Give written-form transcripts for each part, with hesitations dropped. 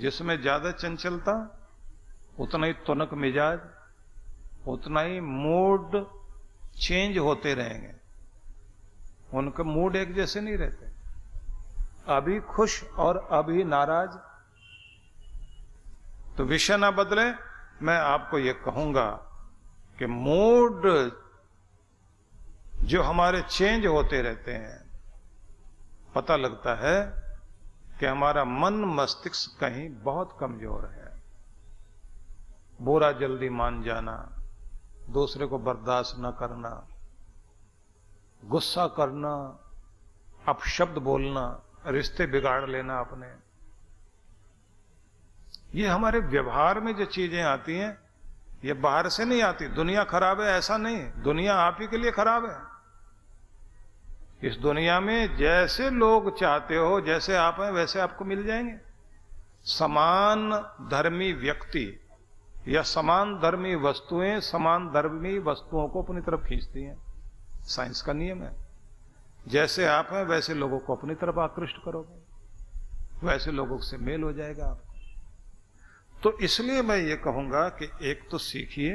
जिसमें ज्यादा चंचलता उतना ही तुनक मिजाज, उतना ही मूड चेंज होते रहेंगे। उनके मूड एक जैसे नहीं रहते, अभी खुश और अभी नाराज। तो विषय ना बदले, मैं आपको यह कहूंगा कि मूड जो हमारे चेंज होते रहते हैं, पता लगता है कि हमारा मन मस्तिष्क कहीं बहुत कमजोर है। बुरा जल्दी मान जाना, दूसरे को बर्दाश्त न करना, गुस्सा करना, अपशब्द बोलना, रिश्ते बिगाड़ लेना अपने, ये हमारे व्यवहार में जो चीजें आती हैं, ये बाहर से नहीं आती। दुनिया खराब है ऐसा नहीं, दुनिया आप ही के लिए खराब है। इस दुनिया में जैसे लोग चाहते हो, जैसे आप हैं वैसे आपको मिल जाएंगे। समान धर्मी व्यक्ति या समान धर्मी वस्तुएं समान धर्मी वस्तुओं को अपनी तरफ खींचती हैं। साइंस का नियम है, जैसे आप हैं वैसे लोगों को अपनी तरफ आकृष्ट करोगे, वैसे लोगों से मेल हो जाएगा आपको। तो इसलिए मैं ये कहूंगा कि एक तो सीखिए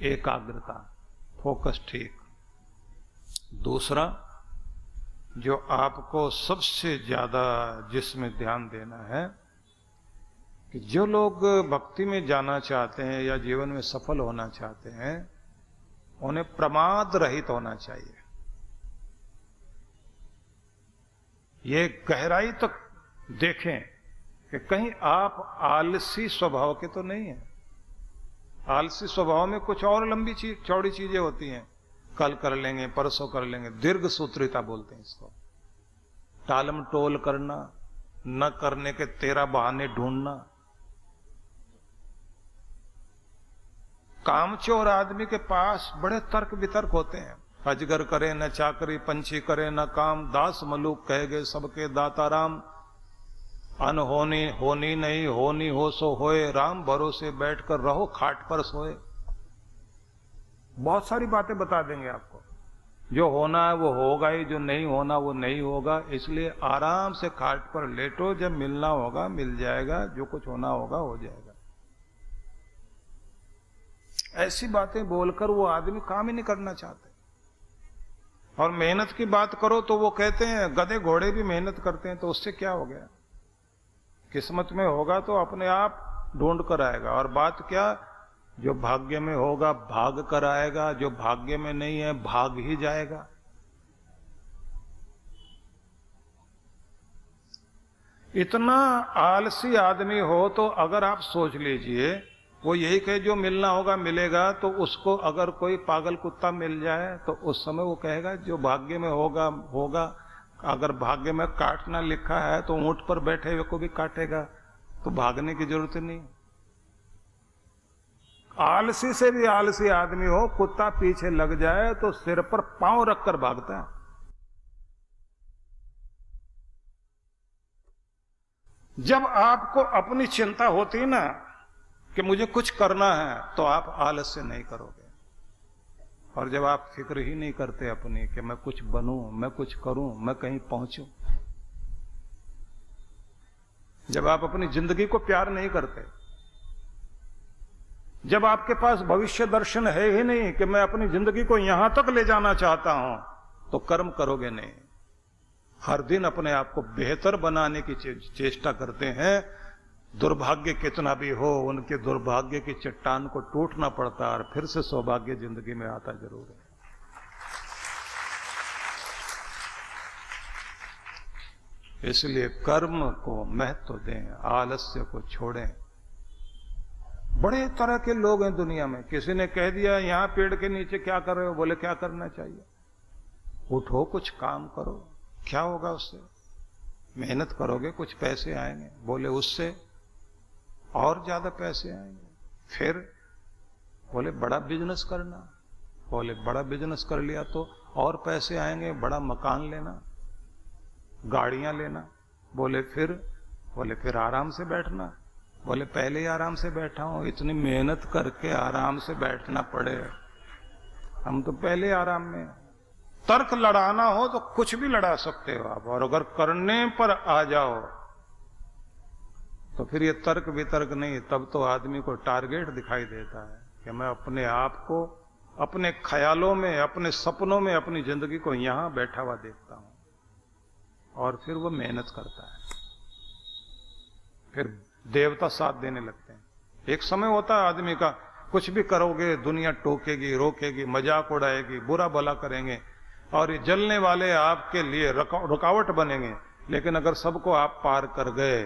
एकाग्रता, फोकस ठीक। दूसरा, जो आपको सबसे ज्यादा जिसमें ध्यान देना है कि जो लोग भक्ति में जाना चाहते हैं या जीवन में सफल होना चाहते हैं, उन्हें प्रमाद रहित होना चाहिए। ये गहराई तक देखें कि कहीं आप आलसी स्वभाव के तो नहीं हैं। आलसी स्वभाव में कुछ और लंबी चौड़ी चीजें होती हैं, कल कर लेंगे, परसों कर लेंगे, दीर्घ सूत्रिता बोलते हैं इसको। टालम टोल करना, न करने के 13 बहाने ढूंढना। कामचोर आदमी के पास बड़े तर्क वितर्क होते हैं। अजगर करे न चाकरी, पंछी करे न काम, दास मलूक कह गए सबके दाता राम। अनहोनी होनी नहीं, होनी हो सो होए, राम भरोसे बैठकर रहो खाट पर सोए। बहुत सारी बातें बता देंगे आपको। जो होना है वो होगा ही, जो नहीं होना वो नहीं होगा। इसलिए आराम से खाट पर लेटो, जब मिलना होगा मिल जाएगा, जो कुछ होना होगा हो जाएगा। ऐसी बातें बोलकर वो आदमी काम ही नहीं करना चाहते। और मेहनत की बात करो तो वो कहते हैं गधे घोड़े भी मेहनत करते हैं, तो उससे क्या हो गया? किस्मत में होगा तो अपने आप ढूंढ कर आएगा। और बात क्या, जो भाग्य में होगा भाग कर आएगा, जो भाग्य में नहीं है भाग ही जाएगा। इतना आलसी आदमी हो तो अगर आप सोच लीजिए, वो यही कहे जो मिलना होगा मिलेगा, तो उसको अगर कोई पागल कुत्ता मिल जाए तो उस समय वो कहेगा जो भाग्य में होगा होगा। अगर भाग्य में काटना लिखा है तो ऊंट पर बैठे हुए को भी काटेगा, तो भागने की जरूरत नहीं। आलसी से भी आलसी आदमी हो, कुत्ता पीछे लग जाए तो सिर पर पांव रखकर भागता है। जब आपको अपनी चिंता होती है ना कि मुझे कुछ करना है, तो आप आलस्य नहीं करोगे। और जब आप फिक्र ही नहीं करते अपनी कि मैं कुछ बनूं, मैं कुछ करूं, मैं कहीं पहुंचूं, जब आप अपनी जिंदगी को प्यार नहीं करते, जब आपके पास भविष्य दर्शन है ही नहीं कि मैं अपनी जिंदगी को यहां तक ले जाना चाहता हूं, तो कर्म करोगे नहीं। हर दिन अपने आप को बेहतर बनाने की चेष्टा करते हैं। दुर्भाग्य कितना भी हो, उनके दुर्भाग्य की चट्टान को टूटना पड़ता है और फिर से सौभाग्य जिंदगी में आता जरूर है। इसलिए कर्म को महत्व दें, आलस्य को छोड़ें। बड़े तरह के लोग हैं दुनिया में। किसी ने कह दिया यहां पेड़ के नीचे क्या कर रहे हो, बोले क्या करना चाहिए, उठो कुछ काम करो। क्या होगा उससे? मेहनत करोगे कुछ पैसे आएंगे, बोले उससे और ज्यादा पैसे आएंगे। फिर बोले बड़ा बिजनेस करना, बोले बड़ा बिजनेस कर लिया तो और पैसे आएंगे, बड़ा मकान लेना, गाड़ियां लेना। बोले फिर आराम से बैठना, बोले पहले ही आराम से बैठा हूं, इतनी मेहनत करके आराम से बैठना पड़े, हम तो पहले आराम में। तर्क लड़ाना हो तो कुछ भी लड़ा सकते हो आप, और अगर करने पर आ जाओ, तो फिर ये तर्क वितर्क नहीं, तब तो आदमी को टारगेट दिखाई देता है कि मैं अपने आप को अपने ख्यालों में, अपने सपनों में अपनी जिंदगी को यहां बैठा हुआ देखता हूं, और फिर वो मेहनत करता है, फिर देवता साथ देने लगते हैं। एक समय होता है आदमी का, कुछ भी करोगे दुनिया टोकेगी, रोकेगी, मजाक उड़ाएगी, बुरा भला करेंगे, और ये जलने वाले आपके लिए रुकावट बनेंगे। लेकिन अगर सबको आप पार कर गए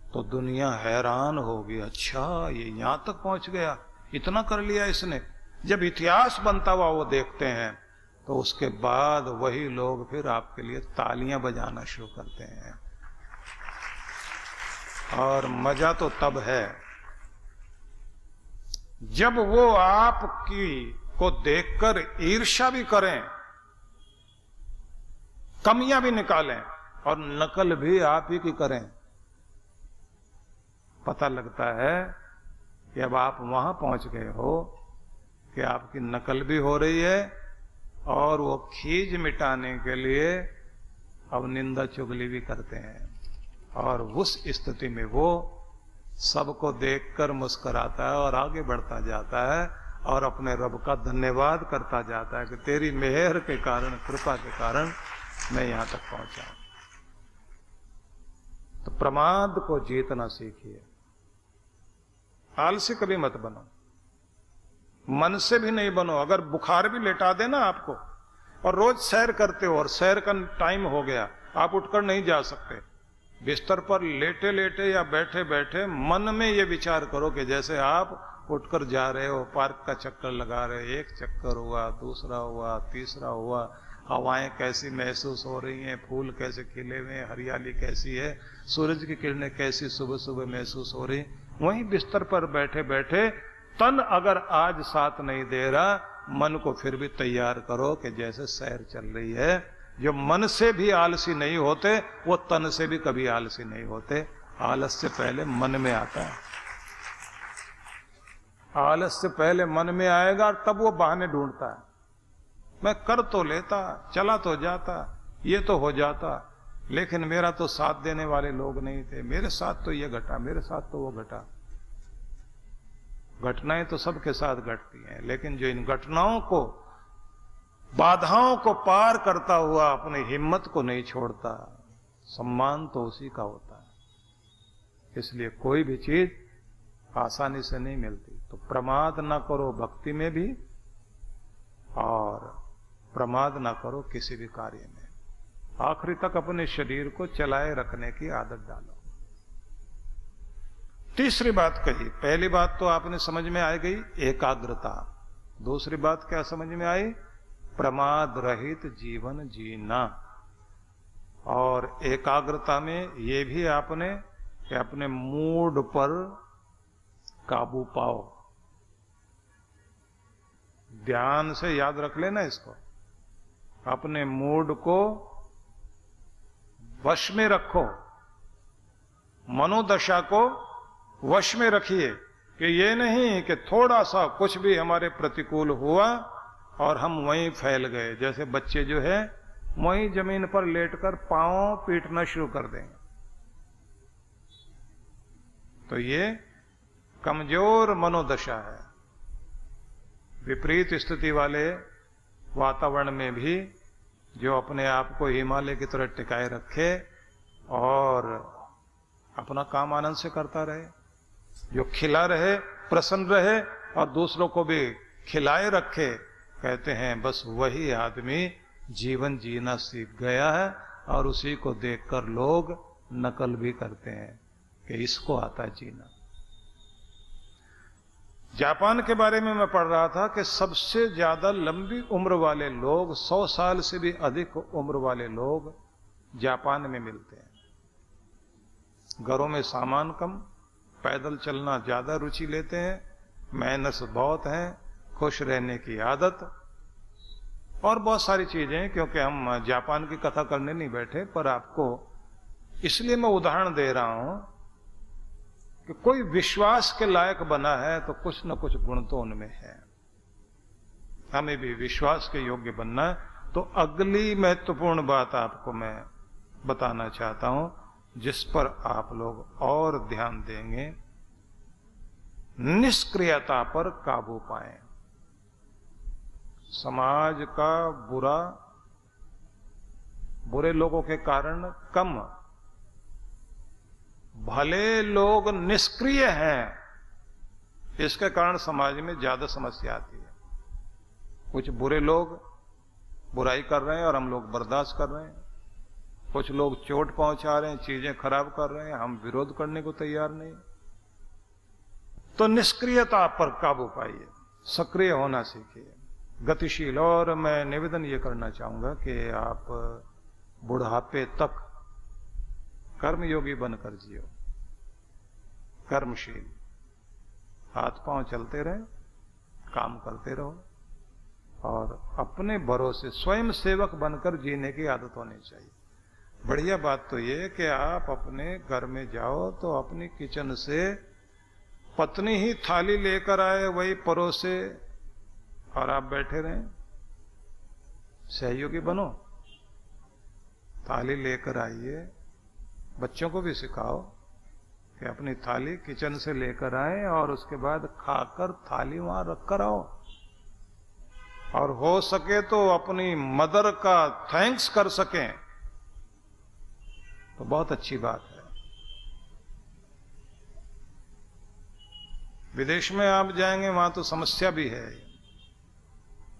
तो दुनिया हैरान होगी, अच्छा ये यहां तक पहुंच गया, इतना कर लिया इसने। जब इतिहास बनता हुआ वो देखते हैं तो उसके बाद वही लोग फिर आपके लिए तालियां बजाना शुरू करते हैं। और मजा तो तब है जब वो आपकी को देखकर ईर्ष्या भी करें, कमियां भी निकालें और नकल भी आप ही की करें। पता लगता है कि अब आप वहां पहुंच गए हो कि आपकी नकल भी हो रही है, और वो खीज मिटाने के लिए अब निंदा चुगली भी करते हैं। और उस स्थिति में वो सबको देखकर मुस्कुराता है और आगे बढ़ता जाता है और अपने रब का धन्यवाद करता जाता है कि तेरी मेहर के कारण, कृपा के कारण मैं यहां तक पहुंचा। तो प्रमाद को जीतना सीखिए। आलसी कभी मत बनो, मन से भी नहीं बनो। अगर बुखार भी लेटा देना आपको, और रोज सैर करते हो और सैर का टाइम हो गया, आप उठकर नहीं जा सकते, बिस्तर पर लेटे लेटे या बैठे बैठे मन में ये विचार करो कि जैसे आप उठकर जा रहे हो, पार्क का चक्कर लगा रहे, एक चक्कर हुआ, दूसरा हुआ, तीसरा हुआ, हवाएं कैसी महसूस हो रही हैं, फूल कैसे खिले हुए हैं, हरियाली कैसी है, सूरज की किरणें कैसी सुबह सुबह महसूस हो रही। वहीं बिस्तर पर बैठे बैठे तन अगर आज साथ नहीं दे रहा, मन को फिर भी तैयार करो कि जैसे सैर चल रही है। जो मन से भी आलसी नहीं होते वो तन से भी कभी आलसी नहीं होते। आलस से पहले मन में आता है, आलस से पहले मन में आएगा और तब वो बहाने ढूंढता है। मैं कर तो लेता, चला तो जाता, ये तो हो जाता, लेकिन मेरा तो साथ देने वाले लोग नहीं थे, मेरे साथ तो ये घटा, मेरे साथ तो वो घटा। घटनाएं तो सबके साथ घटती हैं, लेकिन जो इन घटनाओं को, बाधाओं को पार करता हुआ अपनी हिम्मत को नहीं छोड़ता, सम्मान तो उसी का होता है। इसलिए कोई भी चीज आसानी से नहीं मिलती। तो प्रमाद ना करो भक्ति में भी, और प्रमाद ना करो किसी भी कार्य में। आखिरी तक अपने शरीर को चलाए रखने की आदत डालो। तीसरी बात कही, पहली बात तो आपने समझ में आ गई, एकाग्रता। दूसरी बात क्या समझ में आई? प्रमाद रहित जीवन जीना। और एकाग्रता में ये भी आपने कि अपने मूड पर काबू पाओ। ध्यान से याद रख लेना इसको, अपने मूड को वश में रखो, मनोदशा को वश में रखिए कि ये नहीं कि थोड़ा सा कुछ भी हमारे प्रतिकूल हुआ और हम वहीं फैल गए। जैसे बच्चे जो है वहीं जमीन पर लेटकर पांव पीटना शुरू कर देंगे, तो ये कमजोर मनोदशा है। विपरीत स्थिति वाले वातावरण में भी जो अपने आप को हिमालय की तरह टिकाए रखे और अपना काम आनंद से करता रहे, जो खिला रहे, प्रसन्न रहे और दूसरों को भी खिलाए रखे, कहते हैं बस वही आदमी जीवन जीना सीख गया है। और उसी को देखकर लोग नकल भी करते हैं कि इसको आता है जीना। जापान के बारे में मैं पढ़ रहा था कि सबसे ज्यादा लंबी उम्र वाले लोग, 100 साल से भी अधिक उम्र वाले लोग जापान में मिलते हैं। घरों में सामान कम, पैदल चलना ज्यादा रुचि लेते हैं, मेहनत बहुत है, खुश रहने की आदत और बहुत सारी चीजें। क्योंकि हम जापान की कथा करने नहीं बैठे, पर आपको इसलिए मैं उदाहरण दे रहा हूं कि कोई विश्वास के लायक बना है तो कुछ न कुछ गुण तो उनमें है। हमें भी विश्वास के योग्य बनना है। तो अगली महत्वपूर्ण बात आपको मैं बताना चाहता हूं जिस पर आप लोग और ध्यान देंगे, निष्क्रियता पर काबू पाएं। समाज का बुरे लोगों के कारण कम, भले लोग निष्क्रिय हैं, इसके कारण समाज में ज्यादा समस्या आती है। कुछ बुरे लोग बुराई कर रहे हैं और हम लोग बर्दाश्त कर रहे हैं, कुछ लोग चोट पहुंचा रहे हैं, चीजें खराब कर रहे हैं, हम विरोध करने को तैयार नहीं। तो निष्क्रियता पर काबू पाइए, सक्रिय होना सीखिए, गतिशील। और मैं निवेदन ये करना चाहूंगा कि आप बुढ़ापे तक कर्मयोगी बनकर जियो, कर्मशील, हाथ पांव चलते रहे, काम करते रहो और अपने भरोसे स्वयं सेवक बनकर जीने की आदत होनी चाहिए। बढ़िया बात तो ये कि आप अपने घर में जाओ तो अपनी किचन से पत्नी ही थाली लेकर आए, वही परोसे और आप बैठे रहें। सहयोगी बनो, थाली लेकर आइए। बच्चों को भी सिखाओ कि अपनी थाली किचन से लेकर आए और उसके बाद खाकर थाली वहां रखकर आओ। और हो सके तो अपनी मदर का थैंक्स कर सकें तो बहुत अच्छी बात है। विदेश में आप जाएंगे, वहां तो समस्या भी है।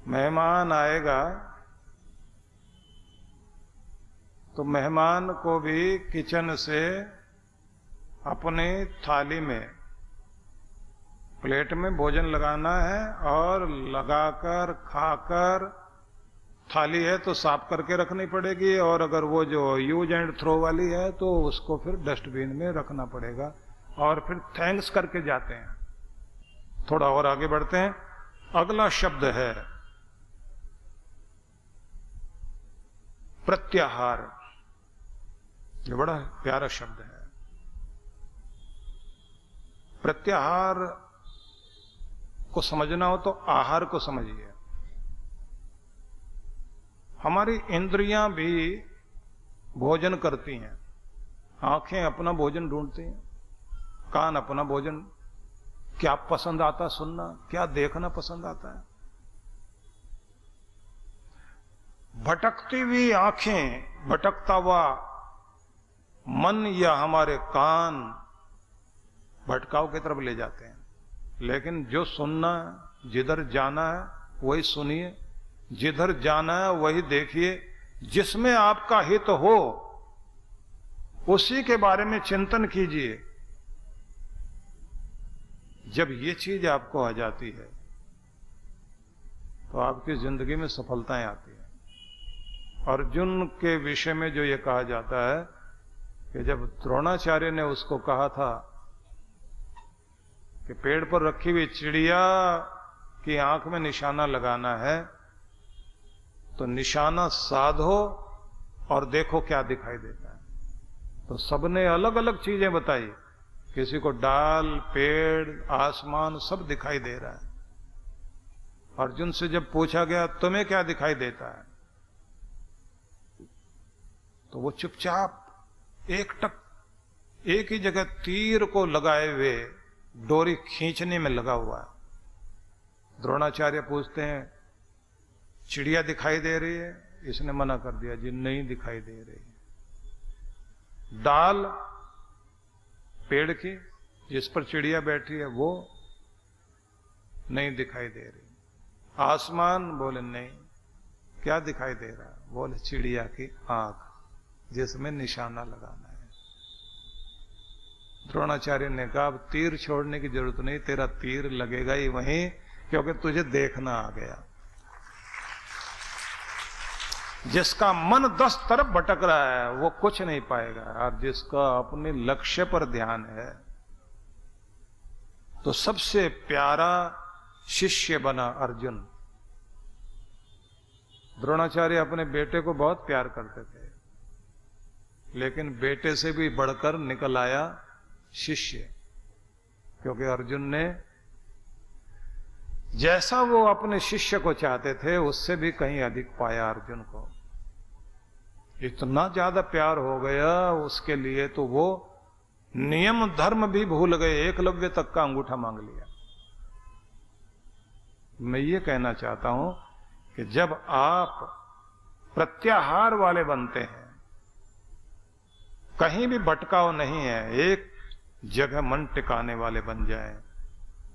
मेहमान आएगा तो मेहमान को भी किचन से अपने थाली में, प्लेट में भोजन लगाना है और लगाकर खाकर, थाली है तो साफ करके रखनी पड़ेगी, और अगर वो जो यूज एंड थ्रो वाली है तो उसको फिर डस्टबिन में रखना पड़ेगा, और फिर थैंक्स करके जाते हैं। थोड़ा और आगे बढ़ते हैं। अगला शब्द है प्रत्याहार। ये बड़ा प्यारा शब्द है। प्रत्याहार को समझना हो तो आहार को समझिए। हमारी इंद्रियां भी भोजन करती हैं। आंखें अपना भोजन ढूंढती हैं, कान अपना भोजन, क्या पसंद आता सुनना, क्या देखना पसंद आता है। भटकती हुई आंखें, भटकता हुआ मन या हमारे कान भटकाव की तरफ ले जाते हैं। लेकिन जो सुनना है, जिधर जाना है वही सुनिए, जिधर जाना है वही देखिए, जिसमें आपका हित हो उसी के बारे में चिंतन कीजिए। जब ये चीज आपको आ जाती है तो आपकी जिंदगी में सफलताएं आती हैं। अर्जुन के विषय में जो ये कहा जाता है कि जब द्रोणाचार्य ने उसको कहा था कि पेड़ पर रखी हुई चिड़िया की आंख में निशाना लगाना है, तो निशाना साधो और देखो क्या दिखाई देता है। तो सबने अलग अलग चीजें बताई, किसी को डाल, पेड़, आसमान सब दिखाई दे रहा है। अर्जुन से जब पूछा गया तुम्हें क्या दिखाई देता है, तो वो चुपचाप एक ही जगह तीर को लगाए हुए डोरी खींचने में लगा हुआ है। द्रोणाचार्य पूछते हैं चिड़िया दिखाई दे रही है? इसने मना कर दिया, जी नहीं दिखाई दे रही। डाल पेड़ की जिस पर चिड़िया बैठी है वो नहीं दिखाई दे रही। आसमान, बोले नहीं। क्या दिखाई दे रहा है? बोले चिड़िया की आंख जिसमें निशाना लगाना है। द्रोणाचार्य ने कहा अब तीर छोड़ने की जरूरत नहीं, तेरा तीर लगेगा ही वहीं, क्योंकि तुझे देखना आ गया। जिसका मन 10 तरफ भटक रहा है वो कुछ नहीं पाएगा, और जिसका अपने लक्ष्य पर ध्यान है तो सबसे प्यारा शिष्य बना अर्जुन। द्रोणाचार्य अपने बेटे को बहुत प्यार करते थे, लेकिन बेटे से भी बढ़कर निकल आया शिष्य, क्योंकि अर्जुन ने जैसा वो अपने शिष्य को चाहते थे उससे भी कहीं अधिक पाया अर्जुन को। इतना ज्यादा प्यार हो गया उसके लिए तो वो नियम धर्म भी भूल गए, एकलव्य तक का अंगूठा मांग लिया। मैं ये कहना चाहता हूं कि जब आप प्रत्याहार वाले बनते हैं, कहीं भी भटकाव नहीं है, एक जगह मन टिकाने वाले बन जाए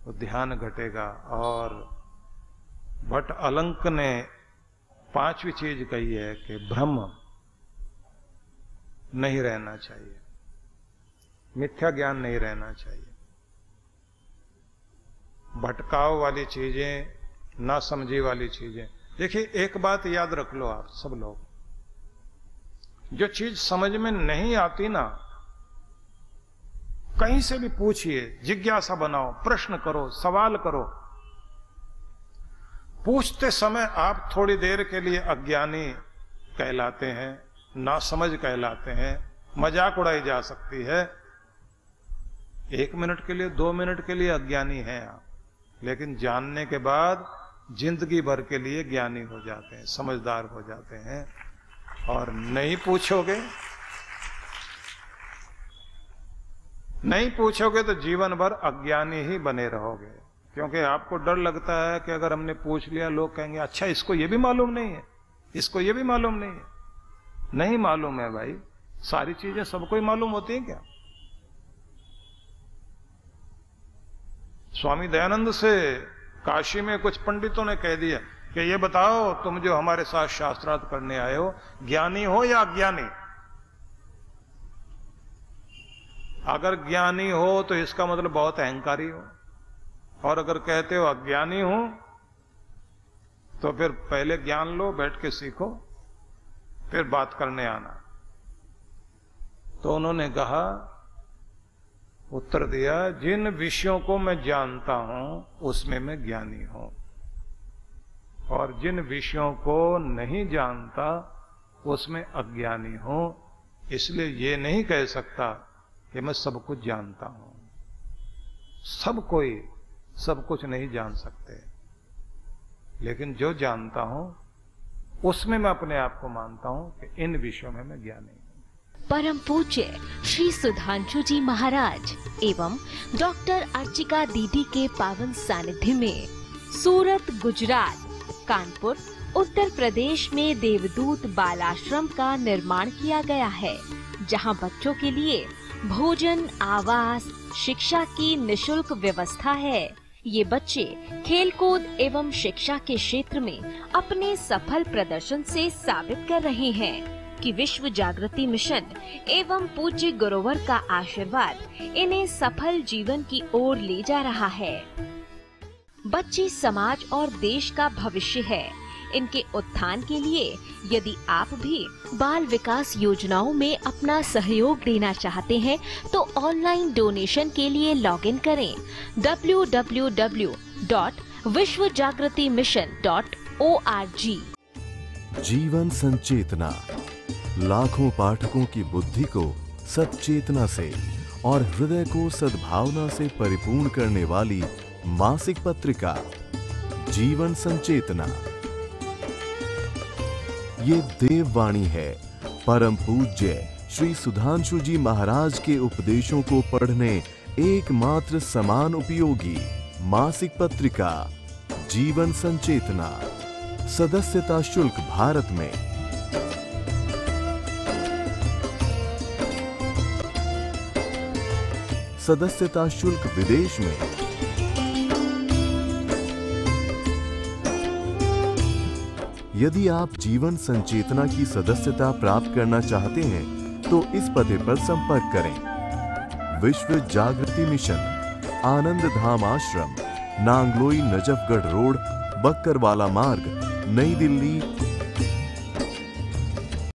तो ध्यान घटेगा। और भट्ट अलंक ने 5वीं चीज कही है कि भ्रम नहीं रहना चाहिए, मिथ्या ज्ञान नहीं रहना चाहिए। भटकाव वाली चीजें, ना समझी वाली चीजें। देखिए एक बात याद रख लो आप सब लोग, जो चीज समझ में नहीं आती ना, कहीं से भी पूछिए, जिज्ञासा बनाओ, प्रश्न करो, सवाल करो। पूछते समय आप थोड़ी देर के लिए अज्ञानी कहलाते हैं, नासमझ कहलाते हैं, मजाक उड़ाई जा सकती है। 1 मिनट के लिए, 2 मिनट के लिए अज्ञानी हैं आप, लेकिन जानने के बाद जिंदगी भर के लिए ज्ञानी हो जाते हैं, समझदार हो जाते हैं। और नहीं पूछोगे तो जीवन भर अज्ञानी ही बने रहोगे, क्योंकि आपको डर लगता है कि अगर हमने पूछ लिया लोग कहेंगे अच्छा इसको ये भी मालूम नहीं है, इसको ये भी मालूम नहीं है। नहीं मालूम है भाई, सारी चीजें सबको ही मालूम होती हैं क्या? स्वामी दयानंद से काशी में कुछ पंडितों ने कह दिया कि ये बताओ तुम जो हमारे साथ शास्त्रार्थ करने आए हो, ज्ञानी हो या अज्ञानी? अगर ज्ञानी हो तो इसका मतलब बहुत अहंकारी हो, और अगर कहते हो अज्ञानी हो तो फिर पहले ज्ञान लो, बैठ के सीखो, फिर बात करने आना। तो उन्होंने कहा, उत्तर दिया, जिन विषयों को मैं जानता हूं उसमें मैं ज्ञानी हूं, और जिन विषयों को नहीं जानता उसमें अज्ञानी हूं। इसलिए ये नहीं कह सकता कि मैं सब कुछ जानता हूं। सब कोई सब कुछ नहीं जान सकते, लेकिन जो जानता हूं उसमें मैं अपने आप को मानता हूं कि इन विषयों में मैं ज्ञानी हूं। परम पूज्य श्री सुधांशु जी महाराज एवं डॉक्टर अर्चिका दीदी के पावन सानिध्य में सूरत, गुजरात, कानपुर, उत्तर प्रदेश में देवदूत बालाश्रम का निर्माण किया गया है, जहां बच्चों के लिए भोजन, आवास, शिक्षा की निशुल्क व्यवस्था है। ये बच्चे खेलकूद एवं शिक्षा के क्षेत्र में अपने सफल प्रदर्शन से साबित कर रहे हैं कि विश्व जागृति मिशन एवं पूज्य गुरुवर का आशीर्वाद इन्हें सफल जीवन की ओर ले जा रहा है। बच्चे समाज और देश का भविष्य है। इनके उत्थान के लिए यदि आप भी बाल विकास योजनाओं में अपना सहयोग देना चाहते हैं तो ऑनलाइन डोनेशन के लिए लॉगिन करें www.vishwajagritimission.org। जीवन संचेतना लाखों पाठकों की बुद्धि को सच्चेतना से और हृदय को सद्भावना से परिपूर्ण करने वाली मासिक पत्रिका जीवन संचेतना। ये देववाणी है परम पूज्य श्री सुधांशु जी महाराज के उपदेशों को पढ़ने एकमात्र समान उपयोगी मासिक पत्रिका जीवन संचेतना। सदस्यता शुल्क भारत में, सदस्यता शुल्क विदेश में। यदि आप जीवन संचेतना की सदस्यता प्राप्त करना चाहते हैं तो इस पते पर संपर्क करें। विश्व जागृति मिशन, आनंद धाम आश्रम, नांगलोई नजफगढ़ रोड, बक्करवाला मार्ग, नई दिल्ली